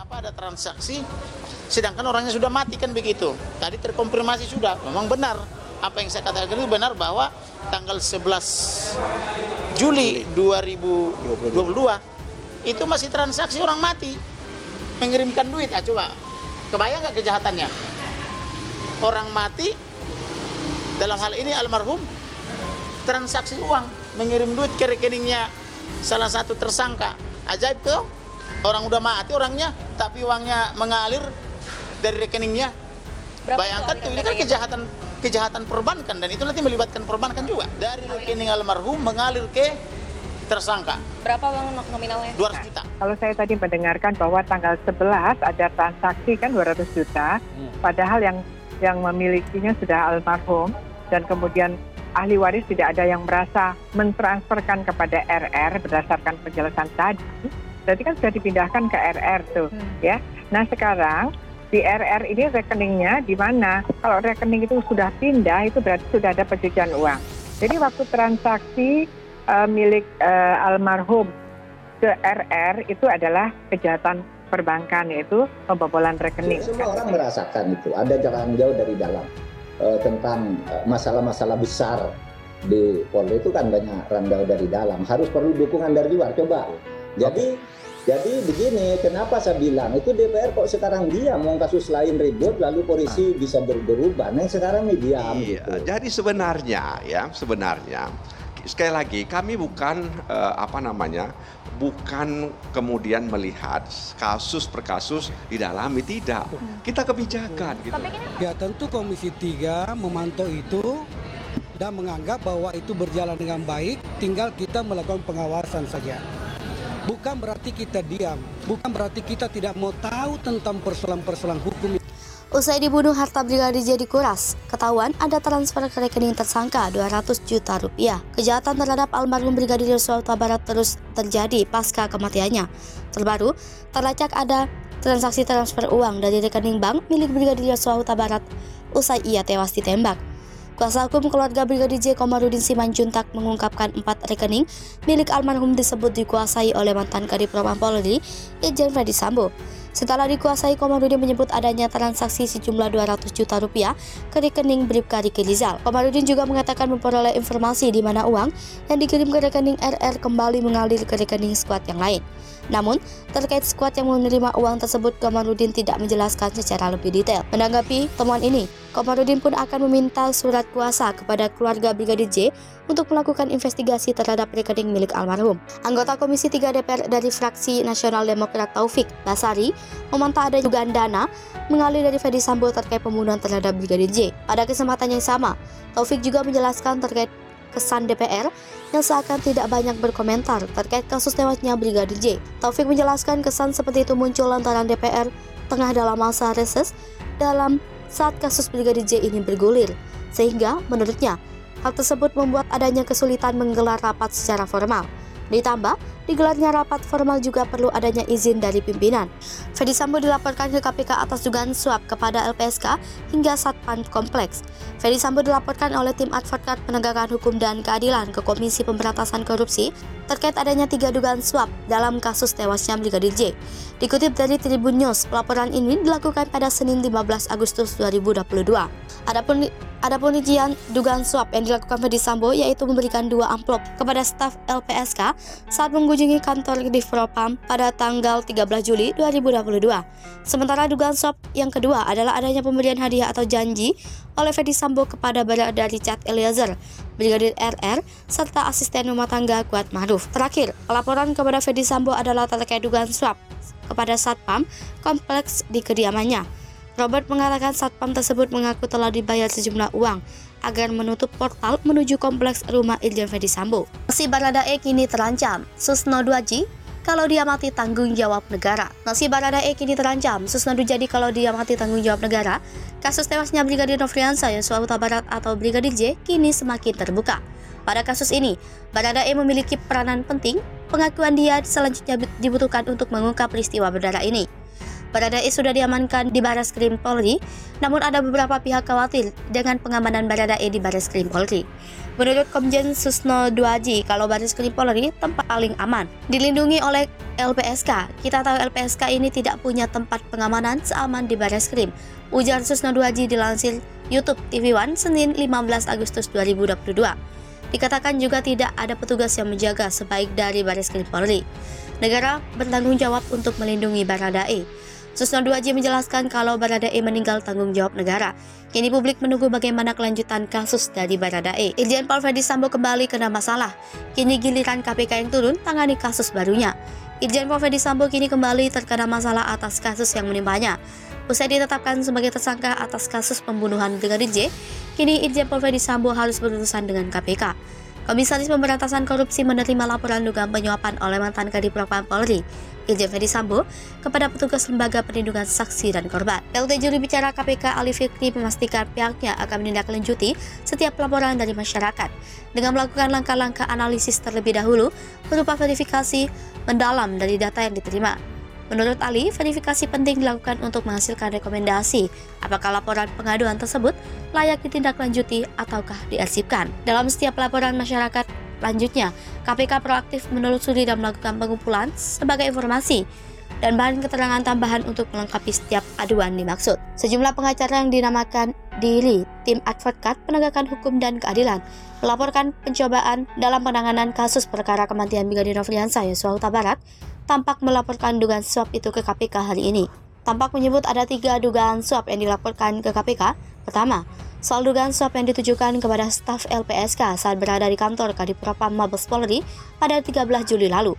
Kenapa ada transaksi sedangkan orangnya sudah mati kan begitu. Tadi terkonfirmasi sudah, memang benar. Apa yang saya katakan itu benar bahwa tanggal 11 Juli 2022 itu masih transaksi orang mati mengirimkan duit. Coba kebayang nggak kejahatannya? Orang mati, dalam hal ini almarhum, transaksi uang, mengirim duit ke rekeningnya salah satu tersangka. Ajaib tuh, orang udah mati orangnya, tapi uangnya mengalir dari rekeningnya. Bayangkan tuh, ini kan kejahatan perbankan, dan itu nanti melibatkan perbankan juga. Dari rekening almarhum mengalir ke tersangka. Berapa uang nominalnya? 200 juta. Kalau saya tadi mendengarkan bahwa tanggal 11 ada transaksi kan 200 juta, padahal yang memilikinya sudah almarhum, dan kemudian ahli waris tidak ada yang merasa mentransferkan kepada RR berdasarkan penjelasan tadi, berarti kan sudah dipindahkan ke RR tuh, ya. Nah sekarang di RR ini rekeningnya di mana? Kalau rekening itu sudah pindah, itu berarti sudah ada pencucian uang. Jadi waktu transaksi milik almarhum ke RR itu adalah kejahatan perbankan, yaitu pembobolan rekening. Semua orang merasakan itu, ada jalan jauh dari dalam. Tentang masalah-masalah besar di Polri itu kan banyak randau dari dalam, harus perlu dukungan dari luar. Coba. Jadi begini, kenapa saya bilang itu DPR kok sekarang diam, mau kasus lain ribut lalu polisi bisa berubah. Nah sekarang ini diam. Iya, gitu. jadi sebenarnya sekali lagi kami bukan bukan kemudian melihat kasus per kasus didalami, tidak. Kita kebijakan gitu. Ya tentu Komisi 3 memantau itu dan menganggap bahwa itu berjalan dengan baik, tinggal kita melakukan pengawasan saja. Bukan berarti kita diam, bukan berarti kita tidak mau tahu tentang persoalan-persoalan hukum. Usai dibunuh, harta Brigadir J dikuras. Ketahuan ada transfer ke rekening tersangka 200 juta rupiah. Kejahatan terhadap almarhum Brigadir Yosua Huta Barat terus terjadi pasca kematiannya. Terbaru, terlacak ada transaksi transfer uang dari rekening bank milik Brigadir Yosua Huta Barat usai ia tewas ditembak. Kuasa hukum keluarga Brigadir J, Komarudin Simanjuntak, mengungkapkan 4 rekening milik almarhum disebut dikuasai oleh mantan Kadif Propam Polri, Irjen Verdi Sambo. Setelah dikuasai, Komarudin menyebut adanya transaksi sejumlah 200 juta rupiah ke rekening Bribka Riki Rizal. Komarudin juga mengatakan memperoleh informasi di mana uang yang dikirim ke rekening RR kembali mengalir ke rekening skuad yang lain. Namun, terkait skuad yang menerima uang tersebut, Komarudin tidak menjelaskan secara lebih detail. Menanggapi temuan ini, Komarudin pun akan meminta surat kuasa kepada keluarga Brigadir J untuk melakukan investigasi terhadap rekening milik almarhum. Anggota Komisi 3 DPR dari fraksi Nasional Demokrat Taufik Basari memantau ada dugaan dana mengalir dari Verdi Sambo terkait pembunuhan terhadap Brigadir J. Pada kesempatan yang sama, Taufik juga menjelaskan terkait kesan DPR yang seakan tidak banyak berkomentar terkait kasus tewasnya Brigadir J. Taufik menjelaskan kesan seperti itu muncul lantaran DPR tengah dalam masa reses dalam saat kasus Brigadir J ini bergulir, sehingga menurutnya hal tersebut membuat adanya kesulitan menggelar rapat secara formal. Ditambah, digelarnya rapat formal juga perlu adanya izin dari pimpinan. Verdi Sambo dilaporkan ke KPK atas dugaan suap kepada LPSK hingga Satpam Kompleks. Verdi Sambo dilaporkan oleh tim advokat penegakan hukum dan keadilan ke Komisi Pemberantasan Korupsi terkait adanya 3 dugaan suap dalam kasus tewasnya Brigadir J. Dikutip dari Tribun News, pelaporan ini dilakukan pada Senin 15 Agustus 2022. Adapun rincian dugaan suap yang dilakukan Verdi Sambo yaitu memberikan 2 amplop kepada staf LPSK saat mengunjungi kantor Divpropam pada tanggal 13 Juli 2022. Sementara dugaan suap yang kedua adalah adanya pemberian hadiah atau janji oleh Verdi Sambo kepada Barada Richard Eliezer, Brigadir RR, serta asisten rumah tangga Kuat Ma'ruf. Terakhir, pelaporan kepada Verdi Sambo adalah terkait dugaan suap kepada Satpam Kompleks di kediamannya. Robert mengatakan Satpam tersebut mengaku telah dibayar sejumlah uang agar menutup portal menuju kompleks rumah Irjen Verdi Sambo. Nasib Baradae kini terancam, Susno Duaji kalau dia mati tanggung jawab negara. Nasib Baradae kini terancam, Susno Duaji kalau dia mati tanggung jawab negara. Kasus tewasnya Brigadir Nofriansah Yosua Huta Barat atau Brigadir J kini semakin terbuka. Pada kasus ini, Baradae memiliki peranan penting. Pengakuan dia selanjutnya dibutuhkan untuk mengungkap peristiwa berdarah ini. Baradae sudah diamankan di Barreskrim Polri, namun ada beberapa pihak khawatir dengan pengamanan Baradae di Barreskrim Polri. Menurut Komjen Susno Duaji, kalau Barreskrim Polri tempat paling aman, dilindungi oleh LPSK. Kita tahu LPSK ini tidak punya tempat pengamanan seaman di Barreskrim, ujar Susno Duaji dilansir YouTube TV One Senin 15 Agustus 2022. Dikatakan juga tidak ada petugas yang menjaga sebaik dari Barreskrim Polri. Negara bertanggung jawab untuk melindungi Baradae. Susno Duaji menjelaskan kalau Baradae meninggal tanggung jawab negara. Kini publik menunggu bagaimana kelanjutan kasus dari Baradae. Irjen Paul Ferdy Sambo kembali kena masalah. Kini giliran KPK yang turun tangani kasus barunya. Irjen Paul Ferdy Sambo kini kembali terkena masalah atas kasus yang menimpanya. Usai ditetapkan sebagai tersangka atas kasus pembunuhan Brigadir J, kini Irjen Paul Ferdy Sambo harus berurusan dengan KPK. Komisaris Pemberantasan Korupsi menerima laporan dugaan penyuapan oleh mantan Kadif Propam Polri, Irjen Ferdy Sambo, kepada petugas Lembaga Perlindungan Saksi dan Korban. PLT Juru Bicara KPK Ali Fikri memastikan pihaknya akan menindaklanjuti setiap laporan dari masyarakat dengan melakukan langkah-langkah analisis terlebih dahulu berupa verifikasi mendalam dari data yang diterima. Menurut Ali, verifikasi penting dilakukan untuk menghasilkan rekomendasi apakah laporan pengaduan tersebut layak ditindaklanjuti ataukah diarsipkan. Dalam setiap laporan masyarakat lanjutnya, KPK proaktif menelusuri dan melakukan pengumpulan sebagai informasi dan bahan keterangan tambahan untuk melengkapi setiap aduan dimaksud. Sejumlah pengacara yang dinamakan diri Tim Advokat Penegakan Hukum dan Keadilan melaporkan pencobaan dalam penanganan kasus perkara kematian Brigadir Nofriansah Yosua Huta Barat tampak melaporkan dugaan suap itu ke KPK hari ini. Tampak menyebut ada 3 dugaan suap yang dilaporkan ke KPK. Pertama, soal dugaan suap yang ditujukan kepada staf LPSK saat berada di kantor Kadif Propam Mabes Polri pada 13 Juli lalu.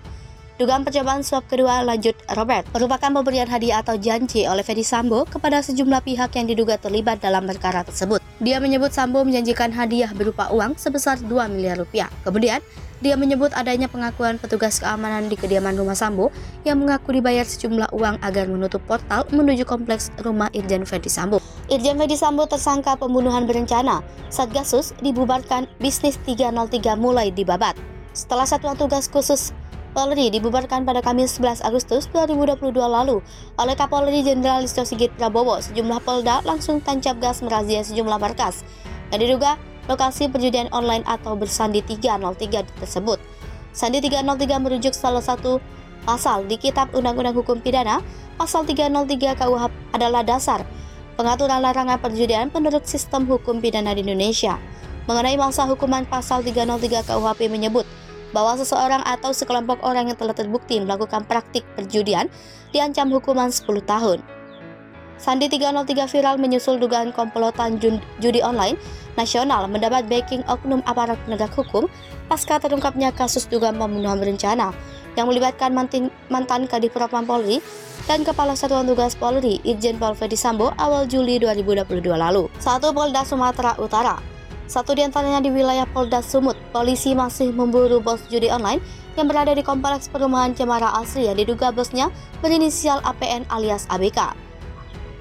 Dugaan percobaan suap kedua, lanjut Robert, merupakan pemberian hadiah atau janji oleh Ferdy Sambo kepada sejumlah pihak yang diduga terlibat dalam perkara tersebut. Dia menyebut Sambo menjanjikan hadiah berupa uang sebesar 2 miliar rupiah. Kemudian, dia menyebut adanya pengakuan petugas keamanan di kediaman rumah Sambo yang mengaku dibayar sejumlah uang agar menutup portal menuju kompleks rumah Irjen Ferdy Sambo. Irjen Ferdy Sambo tersangka pembunuhan berencana. Satgasus dibubarkan, bisnis 303 mulai dibabat. Setelah Satuan Tugas Khusus Polri dibubarkan pada Kamis 11 Agustus 2022 lalu oleh Kapolri Jenderal Listio Sigit Prabowo, sejumlah Polda langsung tancap gas merazia sejumlah markas yang diduga lokasi perjudian online atau bersandi 303 tersebut. Sandi 303 merujuk salah satu pasal di Kitab Undang-Undang Hukum Pidana, pasal 303 KUHP adalah dasar pengaturan larangan perjudian menurut sistem hukum pidana di Indonesia. Mengenai masa hukuman, pasal 303 KUHP menyebut bahwa seseorang atau sekelompok orang yang telah terbukti melakukan praktik perjudian diancam hukuman 10 tahun. Sandi 303 viral menyusul dugaan komplotan judi online nasional mendapat backing oknum aparat penegak hukum pasca terungkapnya kasus dugaan pembunuhan berencana yang melibatkan mantan Kadif Propam Polri dan Kepala Satuan Tugas Polri Irjen Paul Ferdy Sambo awal Juli 2022 lalu. 1. Polda Sumatera Utara. 1 diantaranya di wilayah Polda Sumut, polisi masih memburu bos judi online yang berada di kompleks perumahan Cemara Asri yang diduga bosnya berinisial APN alias ABK.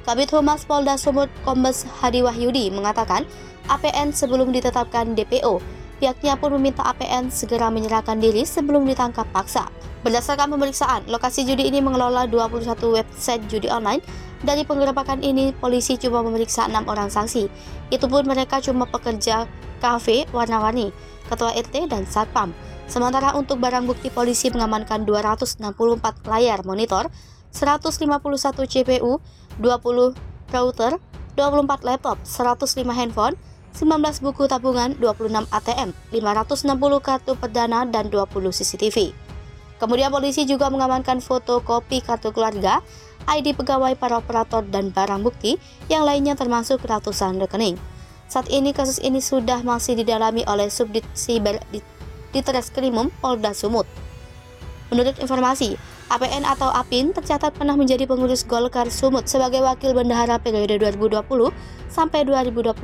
Kabid Humas Polda Sumut Kombes Hadi Wahyudi mengatakan APN sebelum ditetapkan DPO. Pihaknya pun meminta APN segera menyerahkan diri sebelum ditangkap paksa. Berdasarkan pemeriksaan, lokasi judi ini mengelola 21 website judi online. Dari penggerebekan ini, polisi cuma memeriksa 6 orang saksi. Itu pun mereka cuma pekerja kafe warna-warni, ketua RT, dan satpam. Sementara untuk barang bukti, polisi mengamankan 264 layar monitor, 151 CPU, 20 router, 24 laptop, 105 handphone, 19 buku tabungan, 26 ATM, 560 kartu perdana, dan 20 CCTV. Kemudian polisi juga mengamankan fotokopi kartu keluarga, ID pegawai para operator, dan barang bukti yang lainnya termasuk ratusan rekening. Saat ini kasus ini sudah masih didalami oleh Subdit Siber di Treskrimum Polda Sumut. Menurut informasi, APN atau APIN tercatat pernah menjadi pengurus Golkar Sumut sebagai wakil bendahara periode 2020 sampai 2025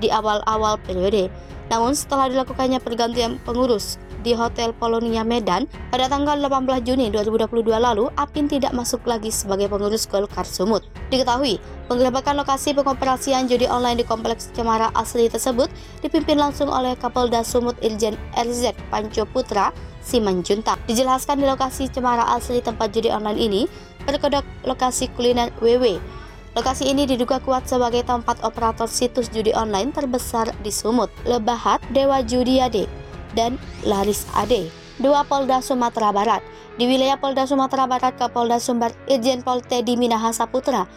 di awal-awal periode. Namun setelah dilakukannya pergantian pengurus di Hotel Polonia Medan pada tanggal 18 Juni 2022 lalu, APIN tidak masuk lagi sebagai pengurus Golkar Sumut. Diketahui, penggerebekan lokasi pengoperasian judi online di Kompleks Cemara Asri tersebut dipimpin langsung oleh Kapolda Sumut Irjen RZ Panco Putra Simanjuntak. Dijelaskan di lokasi cemara asli tempat judi online ini berkedok lokasi kuliner WW. Lokasi ini diduga kuat sebagai tempat operator situs judi online terbesar di Sumut, Lebahat, Dewa Judi Ade, dan Laris Ade. 2 Polda Sumatera Barat. Di wilayah Polda Sumatera Barat, Kapolda Sumbar Irjen Pol Teddy Minahasa Putra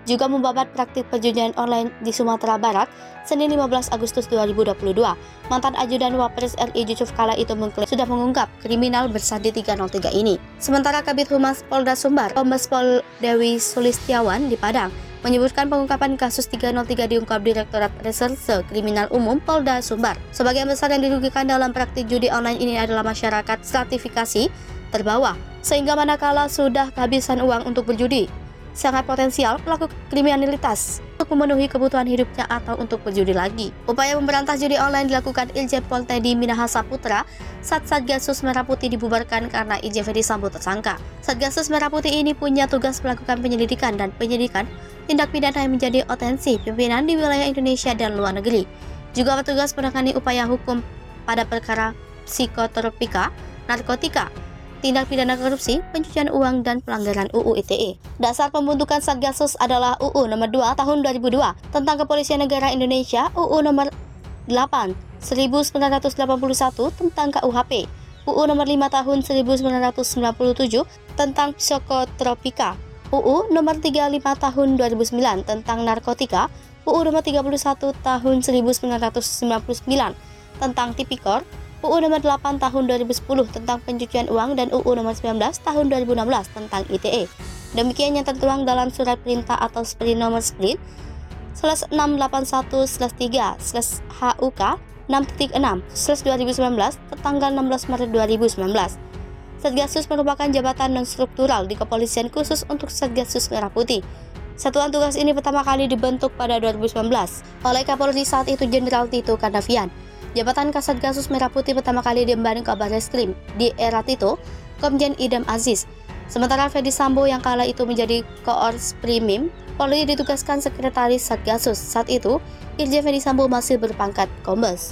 juga membabat praktik perjudian online di Sumatera Barat Senin 15 Agustus 2022. Mantan ajudan Wapres RI Yusuf Kala itu mengklaim sudah mengungkap kriminal bersandi 303 ini. Sementara Kabid Humas Polda Sumbar, Kombes Pol Dewi Sulistiawan di Padang, menyebutkan pengungkapan kasus 303 diungkap Direktorat Reserse Kriminal Umum Polda Sumbar. Sebagian besar yang dirugikan dalam praktik judi online ini adalah masyarakat stratifikasi terbawah, sehingga manakala sudah kehabisan uang untuk berjudi, sangat potensial pelaku kriminalitas untuk memenuhi kebutuhan hidupnya atau untuk berjudi lagi. Upaya memberantas judi online dilakukan Irjen Pol Teddy Minahasa Putra saat Satgasus Merah Putih dibubarkan karena Irjen Ferdy Sambo tersangka. Satgasus Merah Putih ini punya tugas melakukan penyelidikan dan penyidikan tindak pidana yang menjadi potensi pimpinan di wilayah Indonesia dan luar negeri. Juga bertugas menangani upaya hukum pada perkara psikotropika, narkotika, tindak pidana korupsi, pencucian uang, dan pelanggaran UU ITE. Dasar pembentukan Satgasus adalah UU nomor 2 tahun 2002 tentang Kepolisian Negara Indonesia, UU nomor 8 1981 tentang KUHP, UU nomor 5 tahun 1997 tentang psikotropika, UU nomor 35 tahun 2009 tentang narkotika, UU nomor 31 tahun 1999 tentang tipikor, UU nomor 8 tahun 2010 tentang pencucian uang, dan UU nomor 19 tahun 2016 tentang ITE. Demikian yang tertuang dalam surat perintah atau SPRI nomor SPRIN /681/3/HUK 6.6/2019 tertanggal 16 Maret 2019. Satgasus merupakan jabatan non-struktural di Kepolisian khusus untuk Satgasus Merah Putih. Satuan tugas ini pertama kali dibentuk pada 2019 oleh Kapolri saat itu Jenderal Tito Karnavian. Jabatan Kasatgasus Merah Putih pertama kali diemban Kabar Reskrim di era Tito, Komjen Idam Aziz. Sementara Ferdy Sambo yang kala itu menjadi Koors Primim, Polri ditugaskan Sekretaris Satgasus. Saat itu, Irjen Ferdy Sambo masih berpangkat Kombes.